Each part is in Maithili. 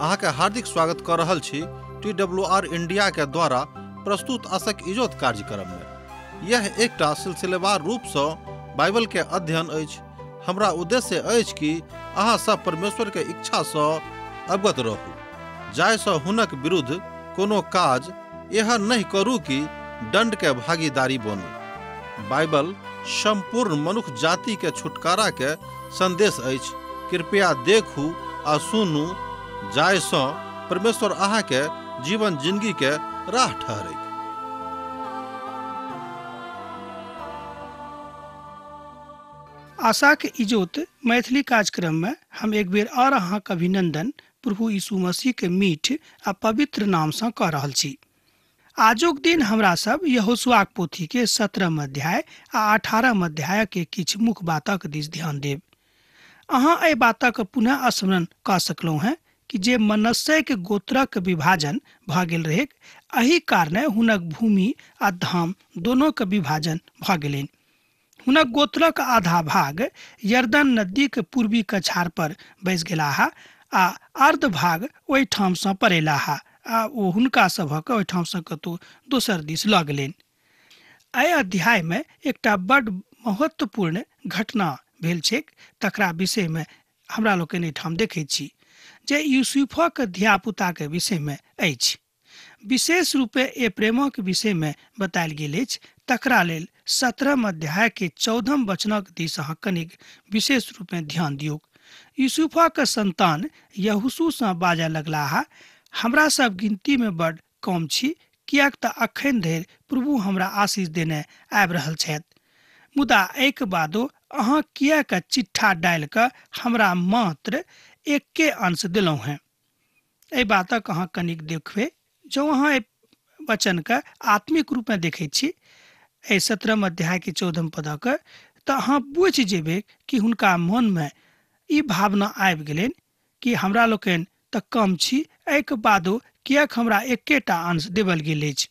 अहाँ के हार्दिक स्वागत कर रहल छी TWR इंडिया के द्वारा प्रस्तुत आशक इजोत कार्यक्रम में। यह एकटा सिलसिलेवार रूप से बाइबल के अध्ययन अछि। हमरा उद्देश्य अछि कि अहाँ सब परमेश्वर के इच्छा से अवगत रहू, जाय से हुनक विरुद्ध कोनो काज एहन नहीं करू कि दंड के भागीदारी बनू। बाइबल संपूर्ण मनुष्य जाति के छुटकारा के संदेश अछि। कृपया देखू आ सुनू, जाय से परमेश्वर अहाँ के जीवन जिंदगी के राह ठहरे। आशा के इजोत मैथिली कार्यक्रम में हम एक बेर और अहाँ के अभिनंदन प्रभु यीशु मसीह के मीठ आ पवित्र नाम से कह रहल छी। आजुक दिन हमरा सब यहोशुआ पोथी के 17 अध्याय आ 18 अध्याय के किछ मुख्य बातक दिस ध्यान देब। अहाँ एहि बातक पुनः स्मरण कऽ सकलहुँ हैं कि जे मनस्से के गोत्रक विभाजन भऽ गेल रहै, एहि कारणे हुनक भूमि आ धाम दोनों के विभाजन भऽ गेलनि। हुनक गोत्रक आधा भाग यरदन नदी के पूर्वी कछार पर बसि गेलाह आ अर्ध भाग ओहि ठाम सँ परेलाह आ ओ हुनका सभक ओहि ठाम सँ कतहु दोसर दिस लऽ गेलनि। एहि अध्याय में एकटा बड़ महत्वपूर्ण घटना भेल छैक, तकरा विषय में हमरा लोकनि एहिठाम देखैत छी जे यूसुफक धिया पुता के विषय में अछि। विशेष रूपे एप्रेमक विषय में बतायल गेल अछि। तकरा लेल 17 अध्याय के 14 वचनक दिस अहाँ कनिक विशेष रूप में ध्यान दियौ। यूसुफक संतान यहोशू सँ बाजय लगलाह, हमरा सब गिनती में बड़ कम छी, कियाक तऽ अखन धरि प्रभु हमरा आशीष देने आबि रहल छथि। मुदा एक बादो अहाँ कियाक चिट्ठा डालि कऽ हमरा मात्र एके अंश दिलहुँ हैं। एहि बातक अहाँ कनिक देखबै। जो अहाँ एहि वचन के आत्मिक रूप में देखै छी, एहि 17 अध्याय के 14 पदक, तऽ अहाँ बुझि जेबै कि हुनका मन में ई भावना आबि गेलनि कि हमरा लोकनि तऽ कम छी, एहिके बादो कियाक हमरा एकेटा अंश देवल गेल अछि।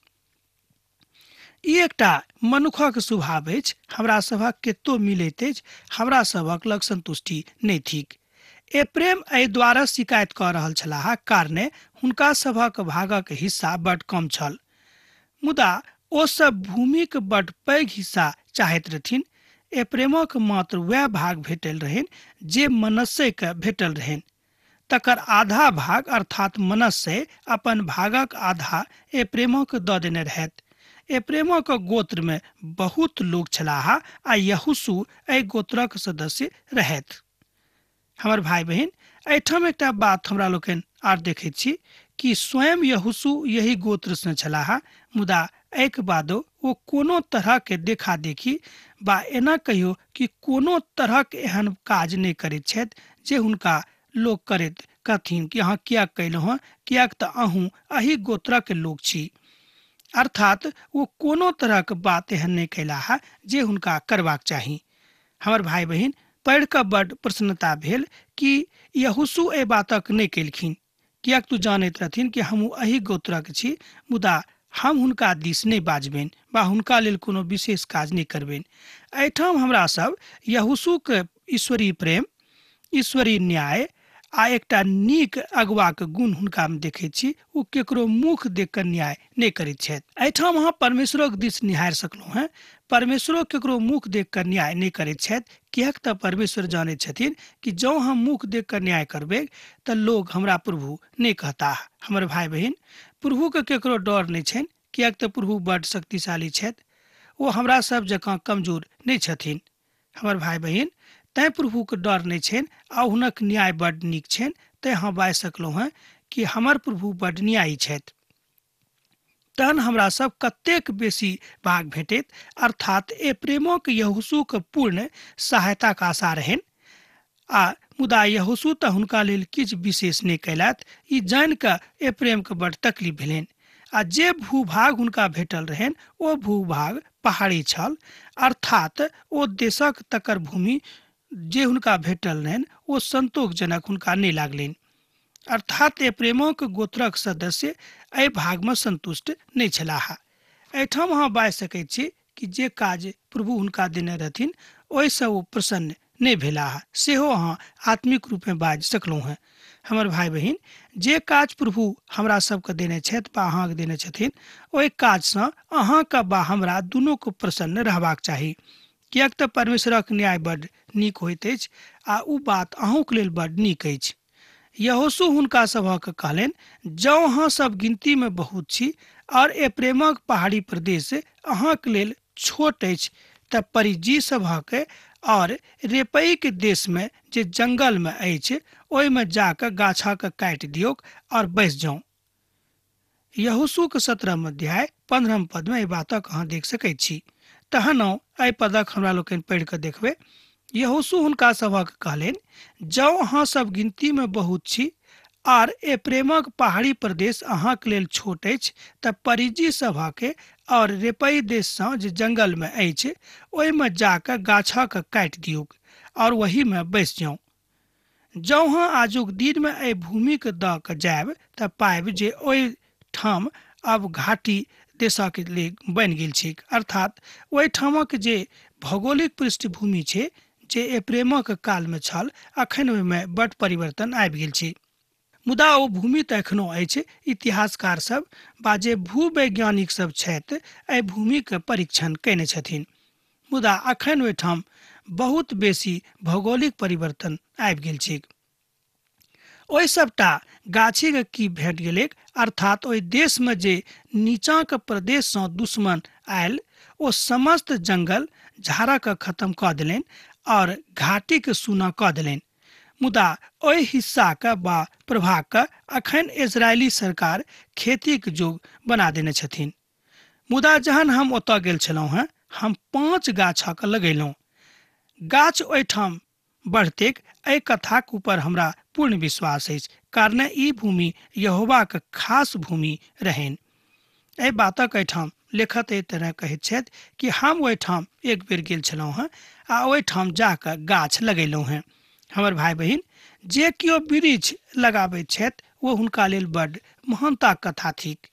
ई एकटा मनुखक स्वभाव अछि। हमरा सभक केतो मिलैत अछि, हमरा सभक लग संतुष्टि नहि थिक। एप्रेम एहि द्वारा शिकायत कऽ रहल छलाह, कारणे हुनका सभक भागक हिस्सा बड़ कम छल। मुदा ओ सब भूमिक बड़ पैघ हिस्सा चाहैत रहथिन। एप्रेमक मात्र वह भाग भेटल रहनि जे मनस्से के भेटल रहनि। तकर आधा भाग अर्थात मनस्से अपन भागक आधा एप्रेमक दऽ देने रहथि। एप्रेमक गोत्र में बहुत लोग छलाह आ यहोशू एहि गोत्रक सदस्य रहथि। हमर भाई बहन, एहिठाम एकटा बात हमरा लोकनि आर देखैत छी कि स्वयं यहोशू यही गोत्र से छलाह, मुदा एक बादो ओ कोनो तरह के देखा देखी बा एना कहियो कि कोनो तरह के एहन काज नहीं करैत छथि जे हुनका लोग करैत कहथिन कि अहाँ कियाक कयलहुँ हँ, कियाक तऽ अहूँ एही गोत्रक लोग छी। अर्थात वो कोनो तरह के बात एहन नहीं कैलाह जे हुनका करबाक चाही। हमर भाई बहन, पढ़ कऽ बड़ प्रसन्नता भेल कि यहोशू एहि बातक नहीं केलखिन, कियाक तू जानैत रहथिन कि हमहूँ एही गोत्रक छी, मुदा हम हुनका दिस नहीं बाजबनि बा हुनका लेल कोनो विशेष काज नहीं करबनि। एहिठाम हमरा सब यहोशू के ईश्वरीय प्रेम, ईश्वरीय न्याय आ एकटा नीक अगुवाक गुण हुनका में देखैत छी। ओ केकरो मुख देख कऽ न्याय नहीं करैत छथि। एहिठाम अहाँ परमेश्वरक दिस निहारि सकलहुँ हैं। परमेश्वरो केकरो मुख देख कऽ न्याय नहीं करैत छथि, कियाक तऽ परमेश्वर जानैत छथिन कि जँ हम मुख देख कऽ न्याय करबै तऽ लोग हमरा प्रभु नहीं कहता। हमर भाई बहन, प्रभु के केकरो डर नहीं छनि, कियाक तऽ प्रभु बड़ शक्तिशाली छथि। ओ हमरा सब जकाँ कमजोर नहीं छथिन। हमर भाई बहन, तैं प्रभु के डर नहीं छनि आ हुनक न्याय बड़ नीक छनि। तैं हम बाजि सकलहुँ हैं कि हमर प्रभु बड़ न्यायी छथि। तहन हमरा सब कतेक बेसी भाग भेटैत, अर्थात एप्रेमक यहोशू के पूर्ण सहायता के आशा रहनि। आ मुदा यहोशू तऽ हुनका लेल किछु विशेष नहीं कैलथि। ई जानि कऽ एप्रेम के बड़ तकलीफ भेलनि। आ जे भूभाग हुनका भेटल रहनि ओ भूभाग पहाड़ी छल, अर्थात ओ देशक तकर भूमि जे हुनका भेटल रहनि ओ संतोषजनक हुनका नहीं लागलनि। अर्थात एप्रेमक गोत्रक सदस्य एहि भाग में संतुष्ट नहीं छलाह। एहिठाम अहाँ बाजि सकैत छी कि जे काज प्रभु हुनका देने रहथिन ओहिसँ ओ प्रसन्न नहीं भेला है सेहो अहाँ आत्मिक रूप में बाज सकलहुँ हैं। हमर भाई बहिन, जे काज प्रभु हमरा सबके देने छथि बा अहाँके देने छथिन, ओहि काजसँ अहाँके बा हमरा दुनूके प्रसन्न रहबाक चाही। किएक तऽ परमेश्वरक न्याय बड्ड नीक होइत अछि आ उ बात अहूँके लेल बड्ड नीक अछि। यहोशू हुनका सभक कहलनि, जँ अहाँ सब गिनती में बहुत छी और एप्रेमक पहाड़ी प्रदेश अहाँके लेल छोट अछि, तऽ परिजी सभक और रेपई के देश में जे जंगल में अछि ओहि में जाकर गाछक काटि दियौक और बैस जाऊं। यहोशू के 17 अध्याय 15 पद में एहि बातक अहाँ देख सकैत छी। तहनो एहि पदक हमरा लोकनि पढ़ि कऽ देखबै। यहोशू हुनका सभक कहलनि, जँ अहाँ सब गिनती में बहुत छी आर एप्रेमक पहाड़ी प्रदेश अहाँके लेल छोट अछि, तऽ परिजी सभक और रेपई देश सँ जे जंगल में अछि ओहि में जाकर गाछक काटि दियौक और वही में बैस जाऊं। जँ अहाँ आजुक दिन में एहि भूमि के दऽ कऽ जायब तऽ पायब जे ओहि ठाम अब घाटी देशक लेल बनि गेल छै, अर्थात ओहि ठामक जे भौगोलिक पृष्ठभूमि छै जे एप्रेमक काल में छल, अखन ओहि में बड्ड परिवर्तन आबि गेल छै। मुदा ओ भूमि तऽ एखनो अछि। इतिहासकार सब बा जे भूवैज्ञानिक सब छथि एहि भूमि के परीक्षण कयने छथिन, मुदा अखन ओहिठाम बहुत बेसी भौगोलिक परिवर्तन आबि गेल छै। ओहि सबटा गाछी के की भेट गेलै, अर्थात ओहि देश में जे नीचाँ के प्रदेश सँ दुश्मन आयल ओ समस्त जंगल झाड़ा के खत्म कऽ देलनि और घाटी के सूना कऽ देलनि। मुदा ओहि हिस्सा के बा प्रभाग के अखन इजरायली सरकार खेती के जोग बना देने छथिन। मुदा जहन हम ओतऽ गेल छलहुँ हैं, हम 5 गाछक लगेलहुँ। गाछ ओहिठाम बढ़तेक एहि कथाक ऊपर हमरा पूर्ण विश्वास अछि, कारण ई भूमि यहोवा के खास भूमि रहनि। एहि बातक एहिठाम लेखक एहि तरह कहैत छथि कि हम ओहिठाम एक बेर गेल छलहुँ हैं आ ओहिठाम जाकऽ गाछ लगेलहुँ हैं। हमर भाई बहिन, जे केओ वृक्ष लगाबैत छथि वो हुनका लेल बड्ड महानता कथा थिक,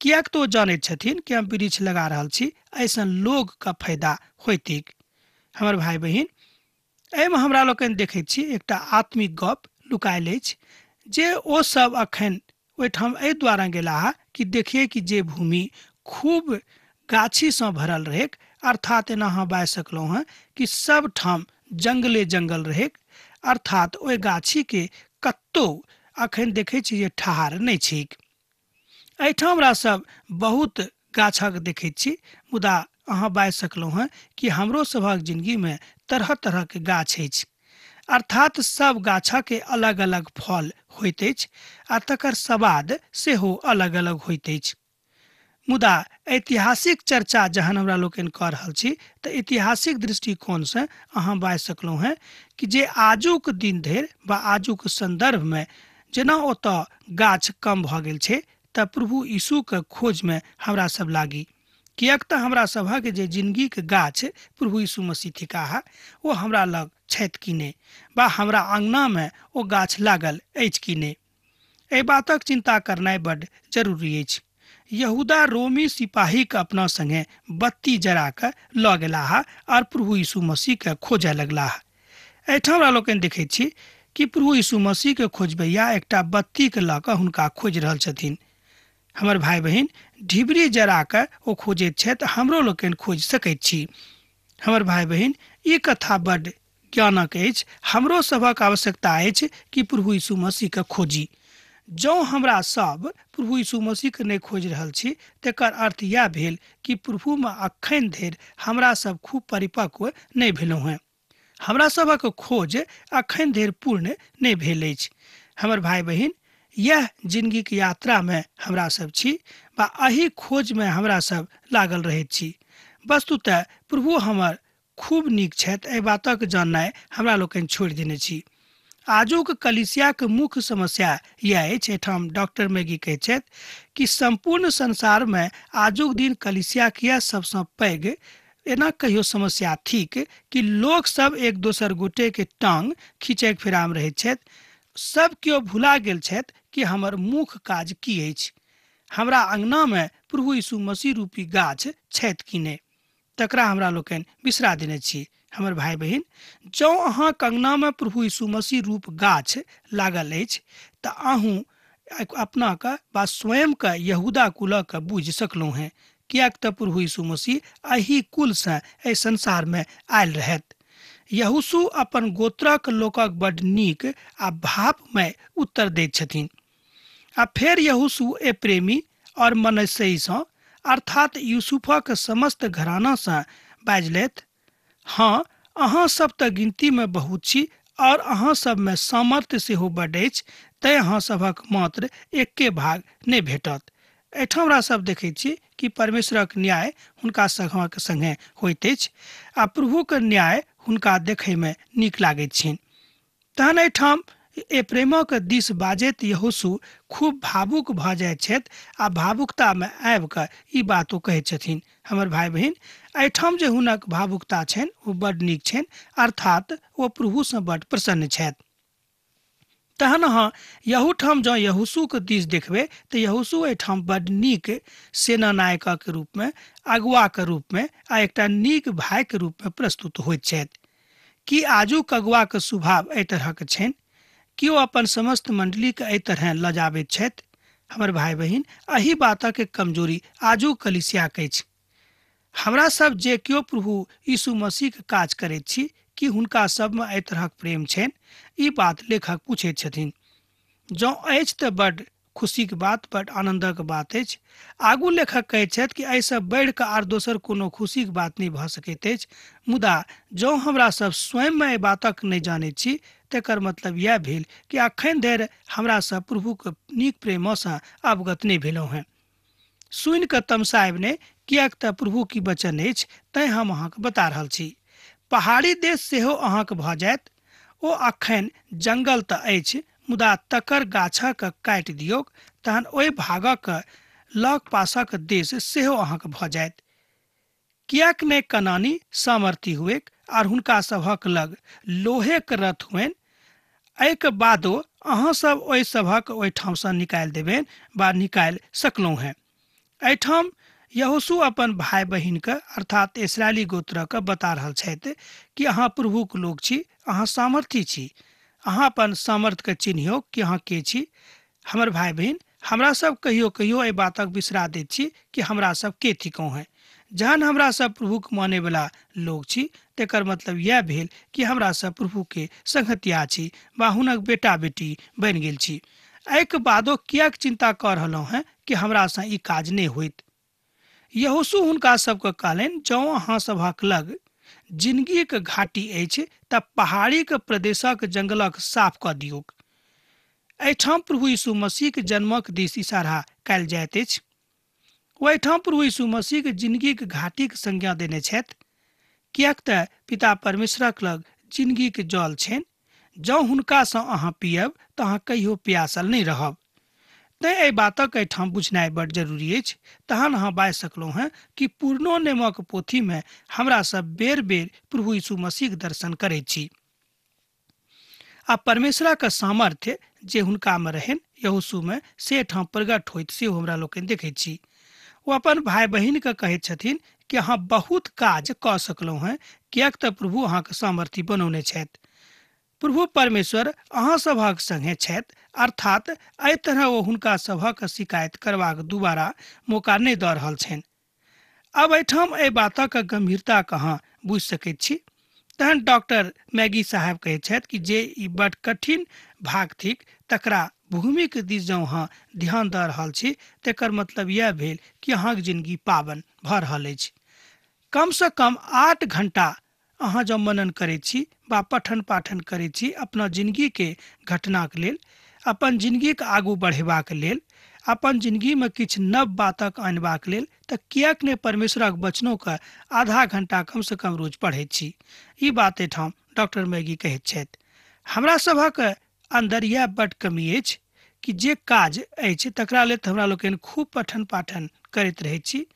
किएक तो जानैत छथिन कि हम वृक्ष लगा रहल छी, ऐसन लोग का फायदा होइतिक। हमर भाई बहिन, एहिमे हमरा लोकनि देखैत छी एकटा आत्मिक गप लुकायल अछि जे ओ सब अखन ओहिठाम एहि दुआरे गेलाह कि देखिए कि जे भूमि खूब गाछी सँ भरल रहेक, अर्थात एना अहाँ बाजि सकलहुँ हैं कि सब ठाम जंगले जंगल रहेक, अर्थात ओहि गाछी के कतौ अखन देखै छी जे ठहार नहि छैक। एहिठाम हमरा सब बहुत गाछक देखैत छी, मुदा अहाँ बाजि सकलहुँ हैं कि हमरो सभक जिंदगी में तरह तरह के गाछ अछि, अर्थात सब गाछक के अलग अलग फल होइत अछि आ तकर स्वाद सेहो अलग अलग होइत अछि। मुदा ऐतिहासिक चर्चा जहन हमरा लोकनि कऽ रहल छी तऽ ऐतिहासिक दृष्टिकोण से अहाँ बाजि सकलहुँ हैं कि जे आजुक दिन धरि बा आजुक संदर्भ में जेना ओतऽ गाछ कम भऽ गेल छै, तऽ प्रभु यीशु के खोज में हमरा सब लागी, किएक तऽ हमरा सभक जे जिंदगी के गाछ प्रभु यीशु मसीह थिकाह ओ हमरा लग छथि कि नहि, बा हमरा अंगना में ओ गाछ लागल अछि कि नहि। एहि बातक चिंता करनाइ बड्ड जरूरी अछि। यहूदा रोमी सिपाही के अपना संगे बत्ती जरा के लऽ गेलाह और प्रभु यीशु मसीह के खोजय लगलाह। एहिठाम हमरा लोकनि देखैत छी कि प्रभु यीशु मसीह के खोजबैया एकटा बत्ती के लऽ कऽ हुनका खोजि रहल छथिन। हमर भाई बहिन, ढिबरी जरा के ओ खोजैत छथि, हमरो लोकनि खोजि सकैत छी। हमर भाई बहिन, ई कथा बड्ड ज्ञानक अछि। हमरो सभक आवश्यकता अछि कि प्रभु यीशु मसीह के खोजी। जँ हमरा सब प्रभु यीशु मसीह के नहि खोजि रहल छी, तेकर अर्थ इएह भेल कि प्रभु में अखन धरि हमरा सब खूब परिपक्व नहि भेलहुँ हैं। हमरा सभक खोज अखन धरि पूर्ण नहि भेल अछि। हमर भाई बहिन, यह जिंदगी के यात्रा में हमरा सब छी, बा एही खोज में हमरा सब लागल रहैत छी। वस्तुतः प्रभु हमर खूब नीक छथि, एहि बातक जाननाइ हमरा लोकनि छोड़ि देने छी। आजुक कलीसिया के मुख्य समस्या यह अछि, एठाम डॉक्टर मैगी कहैत छथि कि संपूर्ण संसार में आजुक दिन कलीसिया के सबसँ पैघ एना कहियो समस्या थिक कि लोग सब एक दोसर गोटे के टांग खींचैक फेरा में रहैत छथि। सब केओ भुला गेल छथि कि हमर मुख्य काज की अछि, हमरा अंगना में प्रभु यीशु मसीह रूपी गाछ छथि कि नहि, तकरा हमरा लोकनि बिसरा देने छी। हमर भाई बहिन, जँ अहाँ अंगना में प्रभु यीशु मसीह रूप गाछ लागल अछि तऽ अहूँ अपना के वा स्वयं के यहूदा कुल के बुझि सकलहुँ हैं, कियाक तऽ प्रभु यीशु मसीह एही कुल से एहि संसार में आयल रहत। यहोशू अपन गोत्रक लोकक बड नीक आ भावमय उत्तर दैत छथिन। आ फेर यहोशू ए प्रेमी और मनस्सई सँ अर्थात यूसुफक समस्त घराना से बाजलथि, हाँ, अहाँ सब तऽ गिनती में बहुत छी और अहाँ सब में सामर्थ्य सेहो बड अछि, तैं अहाँ सभक मात्र एके भाग नहि भेटत। एहिठाम हमरा सब देखैत छी कि परमेश्वरक न्याय हुनका सभक संगे होइत अछि आ प्रभुक न्याय हुनका देखय में नीक लागैत छनि। तहन एहिठाम ए प्रेमक दिस बाजैत यहोशू खूब भावुक भऽ जाइत छथि आ भावुकता में आबि कऽ ई बातो कहैत छथिन। हमर भाई बहिन, एहिठाम जे हुनक भावुकता छनि ओ बड नीक छनि, अर्थात ओ प्रभु सँ बड प्रसन्न छथि। तहन अहाँ यहूठाम जँ यहोशूके दिस देखबै तऽ यहोशू एहिठाम बड नीक सेना नायकक रूप में, अगुवाके रूप में आ एकटा नीक भाइके रूप में प्रस्तुत होइत छथि। कि आजुक अगुवाके स्वभाव एहि तरहक छनि कि ओ अपन समस्त मंडलीके एहि तरह लजाबैत छथि। हमर भाई बहिन, एही बातक कमजोरी आजुक कलीसियाके अछि। हमरा सब जे केओ प्रभु यीशु मसीहके काज करैत छी कि हुनका सबमे एहि तरहक प्रेम छनि, ई बात लेखक पूछैत छथिन। जँ अछि तऽ बड खुशीके बात, बड आनंदक बात अछि। आगू लेखक कहैत छथि कि एहिसँ बढ़ि कऽ आर दोसर कोनो खुशीके बात नहि भऽ सकैत अछि। मुदा जँ हमरा सब स्वयं एहि बातक नहि जानैत छी तेकर मतलब यह भेल कि अखन धरि हमरा सब प्रभुके नीक प्रेमसँ अवगत नहि भेलहुँ हैं। सुनि कऽ तमसायब नहि, कियाक तऽ प्रभु की वचन अछि तैं हम अहाँके बता रहल छी। पहाड़ी देश सेहो अहाँके भऽ जायत। ओ अखन जंगल तऽ अछि, मुदा तकर गाछक काटि दियौक, तहन ओहि भागक लग पासक देश सेहो अहाँके भऽ जायत। कियाक नहि कनानी सामर्थी हुएक आर हुनका सभक लग लोहेक रथ हुएन, एहिके बादो अहाँ सब ओहि सभक ओहिठामसँ निकालि देबनि वा निकालि सकलहुँ हैं। एहिठाम यहोशू अपन भाई बहिनके अर्थात इस्राएली गोत्रके बता रहल छथि कि अहाँ प्रभुक लोक छी, अहाँ सामर्थी छी, अहाँ अपन सामर्थ्यके चिन्हियौ कि अहाँ के छी। हमर भाई बहिन, हमरा सब कहियो कहियो एहि बातक बिसरा दैत छी कि हमरा सब के थिकौं हैं। जहन हमरा सब प्रभुक माने वाला लोग छी तेकर मतलब यह भेल कि हमरा सब प्रभु के संगतिया छी वा हुनक बेटा बेटी बनि गेल छी। एहिके बादो कियाक चिंता कऽ रहलहुँ हैं कि हमरा सँ ई काज नहि होइत। यहोशू हुनका सबके कहलनि, जँ अहाँ सभक लग जिंदगीक घाटी अछि तऽ पहाड़ीक प्रदेशक जंगलक साफ कऽ दियौक। एहिठाम प्रभु यीशु मसीहके जन्मक दिस इशारा कयल जाइत अछि। ओ एहिठाम प्रभु यीशु मसीहके जिंदगीके घाटीके संज्ञा देने छथि, कियाक तऽ पिता परमेश्वरक लग जिंदगीके जल छनि। जँ हुनकासँ अहाँ पियब तऽ अहाँ कहियो प्यासल नहि रहब। तैं एहि बातक एहिठाम बुझनाइ बड जरूरी अछि। तहन अहाँ बाजि सकलहुँ हैं कि पूर्णो नेमक पोथीमे हमरा सब बेर बेर प्रभु यीशु मसीहके दर्शन करैत छी आ परमेश्वरक सामर्थ्य जे हुनकामे रहनि यहोशूमे से ठाम प्रगट होइत सेहो हमरा लोकनि देखैत छी। ओ अपन भाई बहिनके कहैत छथिन कि अहाँ बहुत काज कऽ सकलहुँ हैं, कियाक तऽ प्रभु अहाँके सामर्थ्य बनौने छथि। प्रभु परमेश्वर अहाँ सभक संगे छथि, अर्थात एहि तरह ओ हुनका सभक शिकायत करबाक दुबारा मौका नहि दऽ रहल छनि। अब एहिठाम एहि बातक गंभीरता अहाँ बुझि सकैत छी। तहन डॉक्टर मैगी साहब कहैत छथि कि जे ई बड कठिन भाग थिक तकरा भूमिके दिस जँ अहाँ ध्यान दऽ रहल छी तेकर मतलब यह भेल कि अहाँके जिंदगी पावन भऽ रहल अछि। कमसँ कम 8 घंटा अहाँ जँ मनन करैत छी वा पठन पाठन करैत छी अपना जिंदगीके घटनाक लेल, अपन जिंदगीके आगू बढ़ेबाक लेल, अपन जिंदगीमे किछु नव बातक आनबाक लेल, तऽ कियाक नहि परमेश्वरक वचनोके आधा घंटा कमसँ कम रोज पढ़ैत छी। ई बात एहिठाम डॉक्टर मैगी कहैत छथि। हमरा सभक अंदर यह बड कमी अछि कि जे काज अछि तकरा लेल हमरा लोकनि खूब पठन पाठन करैत रहैत छी,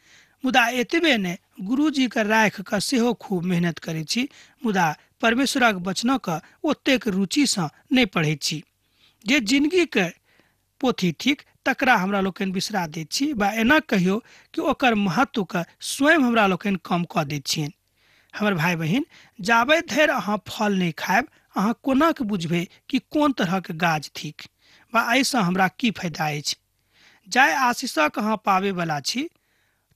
मुदा एतबे नहि गुरुजीके राखि कऽ सेहो खूब मेहनत करैत छी, मुदा परमेश्वरक वचनके ओतेक रुचिसँ नहि पढ़ैत छी। जे जिंदगीके पोथी थिक तकरा हमरा लोकनि बिसरा दैत छी वा एना कहियौ कि ओकर महत्वके स्वयं हमरा लोकनि कम कऽ दैत छियनि। हमर भाई बहिन, जाबे धरि अहाँ फल नहीं खायब अहाँ कोना के बुझबे कि कोन तरह के गाछ थिक वा एहिसँ हमरा की फायदा अछि। जाय आशीषक अहाँ पावे वाला छी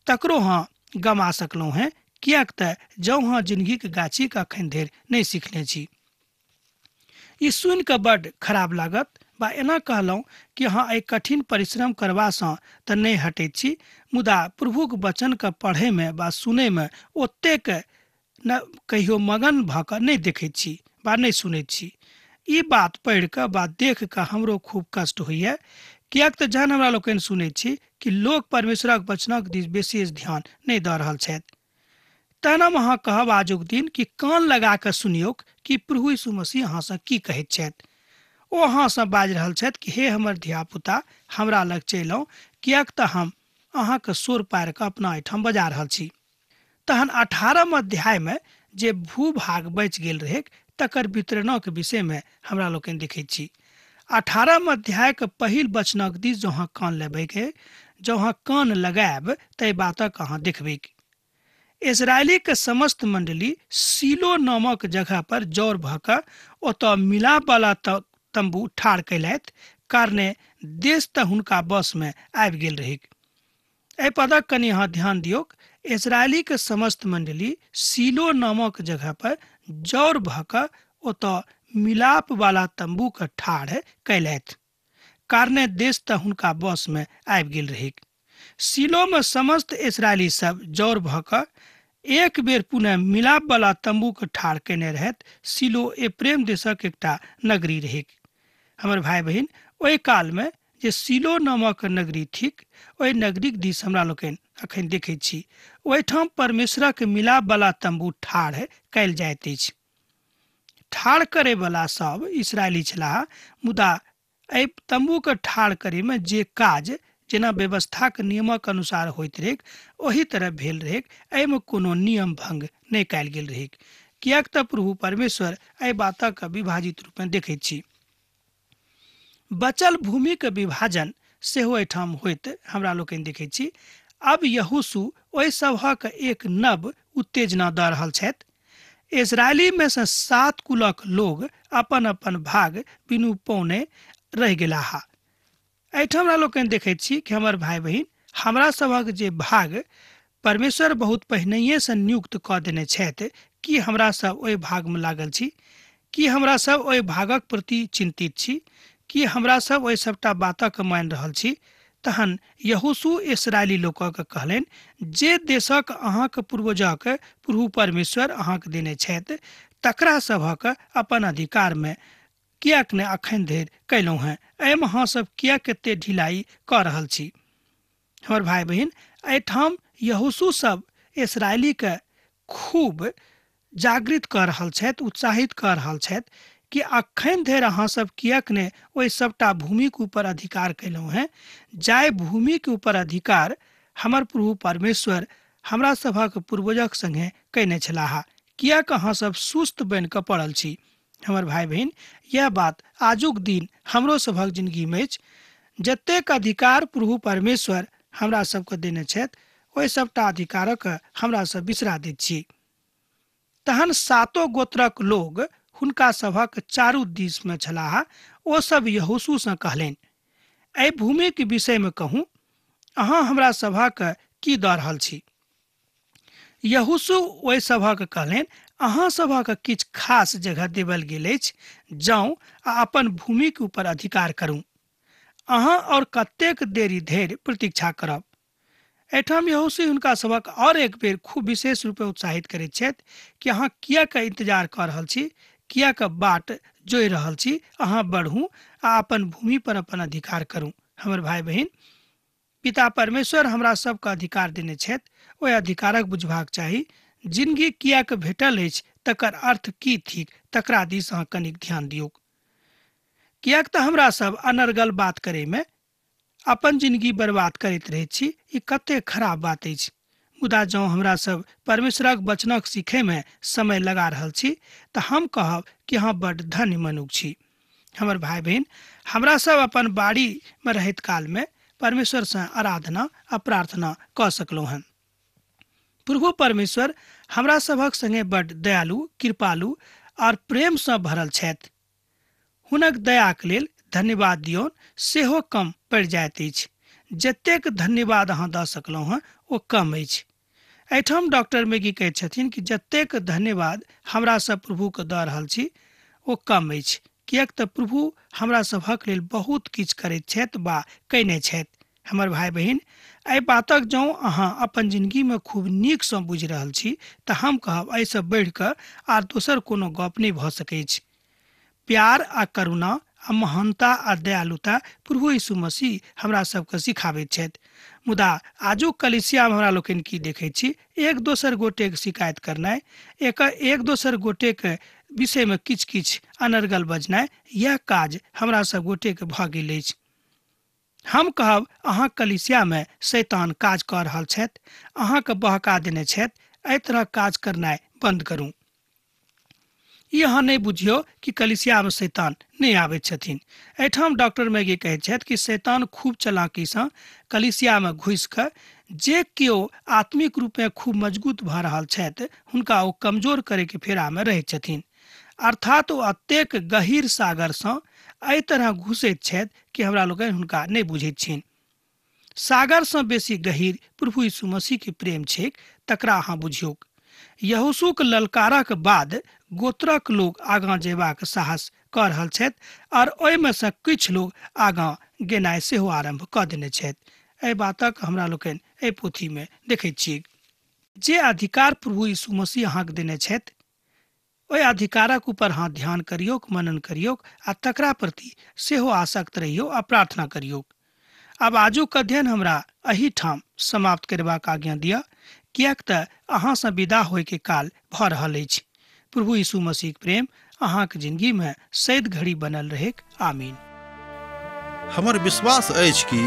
तकरो अहाँ गमा सकलहुँ हैं, किएक तऽ जँ अहाँ जिंदगी के गाछी के अखन धरि नहीं सीखने छी। ई सुनि कऽ बड्ड खराब लागत बा एना कहलहुँ कि अहाँ एहि कठिन परिश्रम करबासँ तऽ नहि हटैत छी, मुदा प्रभुक वचनके पढ़यमे वा सुनयमे ओतेक न कहियो मगन भऽ कऽ नहि देखैत छी वा नहि सुनैत छी। ई बात पढ़ि कऽ वा देख कऽ हमरो खूब कष्ट होइए, किएक तऽ जहन हमरा लोकनि सुनैत छी कि लोक परमेश्वरक वचनक दिस विशेष ध्यान नहि दऽ रहल छथि, तहन हम अहाँ कहब आजुक दिन कि कान लगा कऽ सुनियौक कि प्रभु यीशु मसीह अहाँसँ की कहैत छथि। ओ अहाँसँ बाजि रहल छथि कि हे हमर धियापुता, हमरा लग चलि आउ, किएक तऽ हम अहाँके सोर पारि कऽ अपना एहिठाम बजा रहल छी। तहन 18 अध्यायमे जे भूभाग बचि गेल रहै तकर वितरणक विषयमे हमरा लोकनि देखैत छी। 18 अध्यायके पहिल वचनक दिस जँ अहाँ कान लेबैके, जँ अहाँ कान लगायब ताहि बातक अहाँ देखबै। इजरायली के समस्त मंडली सीलो नामक जगह पर जौर भऽ कऽ ओतऽ मिलाप वाला तंबू ठाढ़ कयलथि, कारणे देश तऽ हुनका बस में आबि गेल रहै। एहि पदक कनि अहाँ ध्यान दियौक। इजरायली के समस्त मंडली सीलो नामक जगह पर जौर भऽ कऽ ओतऽ मिलाप वाला तंबू के ठाढ़ कयलथि, कारणे देश तऽ हुनका बस में आबि गेल रहै। सीलो में समस्त इजरायली सब जौर भऽ कऽ एक बेर पुनः मिलाप वाला तंबू के ठाढ़ केने रहथि। सीलो एप्रेम देशक एकटा नगरी रहै। हमर भाई बहिन, ओहि काल में जे सीलो नामक नगरी थिक, ओहि नगरीक दिस हमरा लोकनि अखन देखैत छी। ओहिठाम परमेश्वरक मिलाप वाला तंबू ठाढ़ कयल जाइत अछि। ठाढ़ करे वाला सब इसराइली छलाह, मुदा एहि तंबू के ठाढ़ करे में जे काज जेना व्यवस्था के नियमक अनुसार होइत रहै ओही तरह भेल रहै। एहिमे कोनो नियम भंग नहि कयल गेल रहै, किएक तऽ प्रभु परमेश्वर एहि बातक विभाजित रूप में देखैत छी। बचल भूमि के विभाजन सेहो एहिठाम होइत हमरा लोकनि देखैत छी। अब यहोशू ओहि सभक एक नव उत्तेजना दऽ रहल छथि। इजरायली में से 7 कुलक लोग अपन अपन भाग बिनु पौने रहि गेलाह। एहिठाम हमरा लोकनि देखैत छी कि हमर भाई बहिन, हमरा सभक जे भाग परमेश्वर बहुत पहिनहिए से नियुक्त कऽ देने छथि, कि हमरा सब ओहि भाग में लागल छी, कि हमरा सब ओहि भागक प्रति चिंतित छी, कि हमरा सब ओहि सबटा बातक मानि रहल छी। तहन यहोशू इस्राएली लोकक कहलनि, जे देशक अहाँक पूर्वजक प्रभु परमेश्वर अहाँक देने छथि, तकरा सभक अपन अधिकार में किएक ने अखन धरि कयलहुँ हैं। एहिमे अहाँ सब किएक एते ढिलाई कऽ रहल छी। हमर भाई बहिन, एहिठाम यहोशू सब इस्राएली के खूब जागृत कऽ रहल छथि, उत्साहित कऽ रहल छथि कि अखन धरि अहाँ सब किएक ने ओहि सबटा भूमि के ऊपर अधिकार कयलहुँ हैं, जाहि भूमि के ऊपर अधिकार हमर प्रभु परमेश्वर हमरा सभक पूर्वजक संगे कयने छलाह। किएक अहाँ सब सुस्त बनि कऽ पड़ल छी। हमर भाई बहिन, यह बात आजुक दिन हमरो सभक जिंदगी में अछि। जतेक अधिकार प्रभु परमेश्वर हमरा सबके देने छथि, ओहि सबटा अधिकारक हमरा सब बिसरा दैत छी। तहन 7 गोत्रक लोग हुनका सभक चारू दिस में छलाह। ओ सब यहोशू से कहलनि, एहि भूमि के विषय में कहूँ, अहाँ हमरा सभक की दऽ रहल छी। यहोशू ओहि सभक कहलनि, अहाँ सभक किछु खास जगह देवल गेल अछि, जाउ आ अपन भूमि के ऊपर अधिकार करू। अहाँ और कतेक देरी धरि प्रतीक्षा करब। एहिठाम यहोशू हुनका सभक और एक बेर खूब विशेष रूपे उत्साहित करैत छथि कि अहाँ किएक इंतजार कऽ रहल छी, किएक बाट जोहि रहल छी। अहाँ बढ़ू आ अपन भूमि पर अपन अधिकार करू। हमर भाई बहिन, पिता परमेश्वर हमरा सबके अधिकार देने छथि, ओहि अधिकारक बुझबाक चाही। जिंदगी किएक भेटल अछि तकर अर्थ की थिक, तकरा दिस अहाँ कनिक ध्यान दियौ। किएक तऽ हमरा सब अनर्गल बात करे में अपन जिंदगी बर्बाद करैत रहै छी। ई कते खराब बात अछि। मुदा जँ हमरा सब परमेश्वरक वचनक सीखे में समय लगा रहल छी, तऽ हम कहब कि अहाँ बड्ड धन्य मनुष्य छी। हमर भाई बहिन, हमरा सब अपन बाड़ी में रहैत काल में परमेश्वर से आराधना आ प्रार्थना कऽ सकलहुँ हैं। प्रभु परमेश्वर हमरा सभक संगे बड़ दयालु, कृपालु और प्रेम से भरल छथि। हुनक दयाक लेल धन्यवाद दियौन सेहो कम पड़ि जाइत अछि। जतेक धन्यवाद अहाँ दऽ सकलहुँ हँ ओ कम अछि। एहिठाम डॉक्टर मैगी कहैत छथिन कि जतेक धन्यवाद हमरा सब प्रभुके दऽ रहल छी ओ कम अछि, किएक तऽ प्रभु हमरा सभक लेल बहुत किछु करैत छथि वा कयने छथि। हमर भाई बहिन, एहि बातक जँ अहाँ अपन जिंदगीमे खूब नीकसँ बुझि रहल छी तऽ हम कहब एहिसँ बढ़ि कऽ आर दोसर कोनो गप नहि भऽ सकैत अछि। प्यार आ करुणा आ महानता आ दयालुता प्रभु यीशु मसीह हमरा सबके सिखाबैत छथि। मुदा आजुक कलीसियामे हमरा लोकनि की देखैत छी, एक दोसर गोटेक शिकायत करनाइ, एक दोसर गोटेक विषयमे किछु किछु अनर्गल बजनाइ, यह काज हमरा सब गोटेक भऽ गेल अछि। हम कहब अहाँ कलीसियामे शैतान काज कऽ रहल छथि, अहाँके बहका देने छथि। एहि तरह काज करनाइ बंद करू। ई अहाँ नहि बुझियौ कि कलीसियामे शैतान नहीं आबैत छथिन। एहिठाम डॉक्टर मैगी कहैत छथि कि शैतान खूब चलाकीसँ कलीसियामे घुसि कऽ जे केओ आत्मिक रूपमे खूब मजबूत भऽ रहल छथि हुनका ओ कमजोर करैके फेरामे रहैत छथिन। अर्थात ओ एतेक गहीर सागरसँ एहि तरह घुसैत छथि कि हमरा लोकनि हुनका नहि बुझैत छिन। सागरसँ बेसी गहीर प्रभु यीशु मसीहके प्रेम छैक, तकरा अहाँ बुझियौक। यहोशूक ललकारक बाद गोत्रक लोग आगाँ जेबाक साहस कऽ रहल छथि और ओहिमे सँ किछु लोग आगाँ गेनाइ सेहो आरम्भ कऽ देने छथि। एहि बातक हमरा लोकनि एहि पोथीमे देखैत छी। जे अधिकार प्रभु यीशु मसीह अहाँके देने छथि ओहि अधिकारक ऊपर अहाँ ध्यान करियौक, मनन करियौक आ तकरा प्रति सेहो आसक्त रहियौ आ प्रार्थना करियौक। आब आजुक अध्ययन हमरा एही ठाम समाप्त करबाक आज्ञा दिअ, किएक तऽ अहाँसँ विदा होयके काल भऽ रहल अछि। प्रभु यीशु मसीह प्रेम अहाँके जिंदगीमे सैद घड़ी बनल रहेक। आमीन। हमर विश्वास अछि कि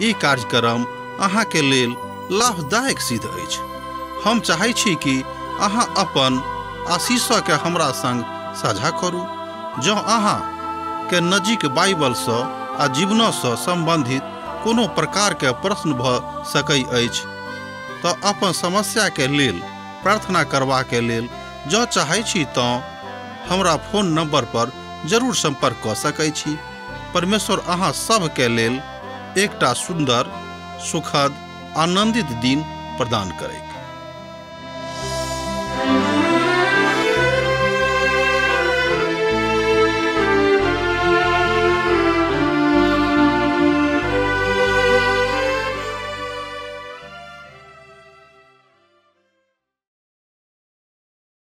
ई कार्यक्रम अहाँके लेल लाभदायक सिद्ध अछि। हम चाहै छी कि अहाँ अपन आशीषके हमरा संग साझा करू। जँ अहाँके नजीक बाइबलसँ आ जीवनसँ सम्बन्धित कोनो प्रकारके प्रश्न भऽ सकैत अछि तऽ अपन समस्याके लेल प्रार्थना करबाके लेल जँ चाहै छी तऽ हमरा फोन नंबर पर जरूर संपर्क कऽ सकैत छी। परमेश्वर अहाँ सबके लेल एकटा सुंदर, सुखद, आनंदित दिन प्रदान करैक।